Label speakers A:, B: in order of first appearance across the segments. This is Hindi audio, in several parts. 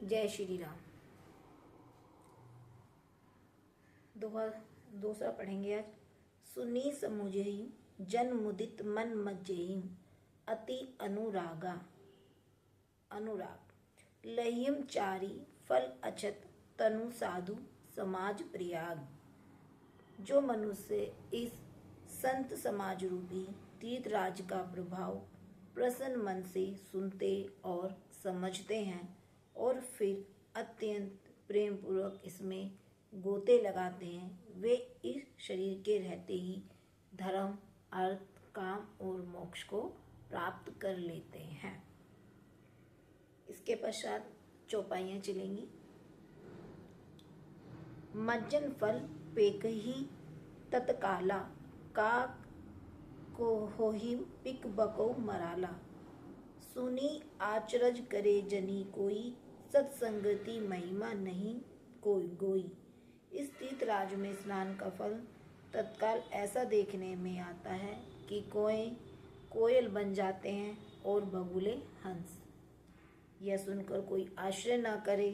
A: जय श्री राम। दूसरा पढ़ेंगे आज। सुनी समुझई जन मुदित मन मज्जई अति अनुराग लहिम चारी फल अछत तनु साधु समाज प्रयाग। जो मनुष्य इस संत समाज रूपी तीर्थराज का प्रभाव प्रसन्न मन से सुनते और समझते हैं और फिर अत्यंत प्रेम पूर्वक इसमें गोते लगाते हैं, वे इस शरीर के रहते ही धर्म, अर्थ, काम और मोक्ष को प्राप्त कर लेते हैं। इसके पश्चात चौपाइयाँ चलेंगी। मज्जन फल पेकही तत्काला का को होहिम पिक बको मराला। सुनी आचरज करे जनी कोई सत्संगति महिमा नहीं कोई गोई। इस तीर्थराज में स्नान का फल तत्काल ऐसा देखने में आता है कि कोयल बन जाते हैं और बगुले हंस। यह सुनकर कोई आश्चर्य न करे,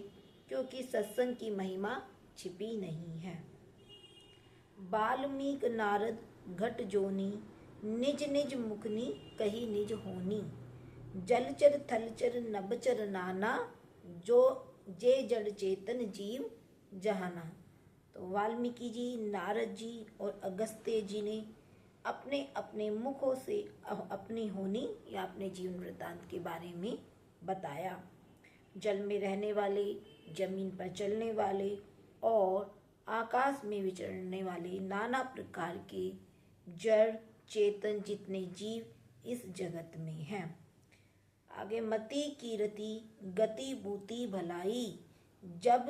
A: क्योंकि सत्संग की महिमा छिपी नहीं है। बाल्मीक नारद घट जोनी निज निज मुखनी कही निज होनी। जलचर थलचर नभचर नाना जो जे जड़ चेतन जीव जहाना। तो वाल्मीकि जी, नारद जी और अगस्त्य जी ने अपने अपने मुखों से अपनी होनी या अपने जीवन वृत्तांत के बारे में बताया। जल में रहने वाले, जमीन पर चलने वाले और आकाश में विचरने वाले नाना प्रकार के जड़ चेतन जितने जीव इस जगत में हैं। आगे मति कीरति गति बूती भलाई जब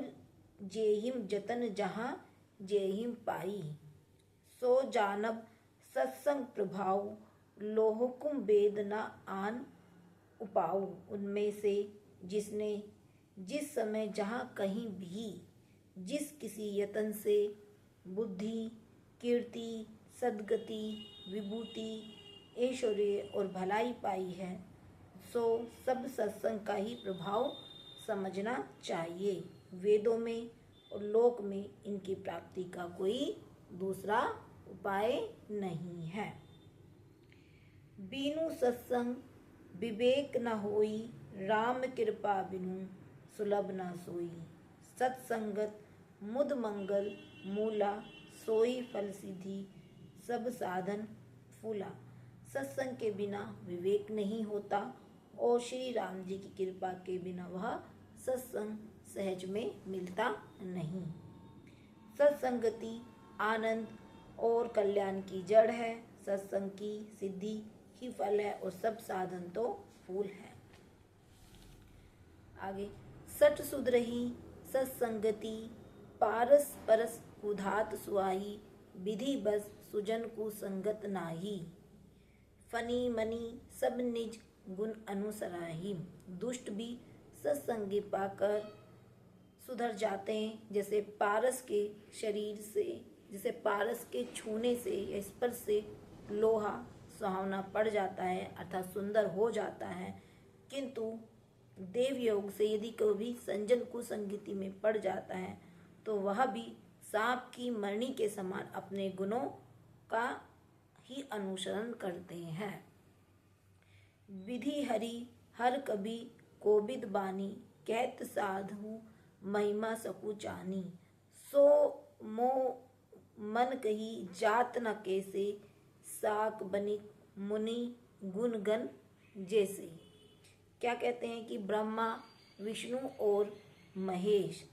A: जेहिम जतन जहाँ जेहिम पाई। सो जानब सत्संग प्रभाव लोहकुम वेद न आन उपाऊ। उनमें से जिसने जिस समय जहाँ कहीं भी जिस किसी यतन से बुद्धि, कीर्ति, सद्गति, विभूति, ऐश्वर्य और भलाई पाई है, सो सब सत्संग का ही प्रभाव समझना चाहिए। वेदों में और लोक में इनकी प्राप्ति का कोई दूसरा उपाय नहीं है। बीनु सत्संग विवेक न होई राम कृपा बिनु सुलभ न सोई। सत्संगत मुद मंगल मूला सोई फल सिद्धि सब साधन फूला। सत्संग के बिना विवेक नहीं होता और श्री राम जी की कृपा के बिना वह सत्संग सहज में मिलता नहीं। सत्संगति आनंद और कल्याण की जड़ है। सत्संग की सिद्धि ही फल है और सब साधन तो फूल है। आगे सठ सुधरही सत्संगति पारस परस कुधात सुआही। विधि बस सुजन को संगत नाही। फनी मनी सब निज गुण अनुसराही। दुष्ट भी सत्संगी पाकर सुधर जाते हैं, जैसे पारस के शरीर से, जैसे पारस के छूने से या स्पर्श से लोहा सुहावना पड़ जाता है अर्थात सुंदर हो जाता है, किंतु देव योग से यदि कभी संजन कुसंगति में पड़ जाता है तो वह भी सांप की मरनी के समान अपने गुणों का ही अनुसरण करते हैं। विधि हरि हर कभी कोबिद बानी कहत साधु महिमा सकुचानी। सो मो मन कही जात न कैसे साक बनिक मुनि गुण गण जैसे। क्या कहते हैं कि ब्रह्मा, विष्णु और महेश,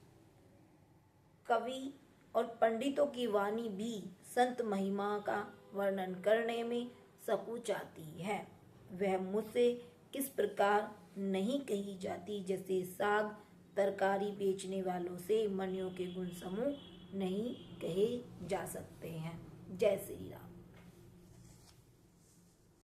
A: कवि और पंडितों की वाणी भी संत महिमा का वर्णन करने में सकुचाती है। वह मुझसे किस प्रकार नहीं कही जाती, जैसे साग तरकारी बेचने वालों से मणियों के गुण समूह नहीं कहे जा सकते हैं। जय श्री राम।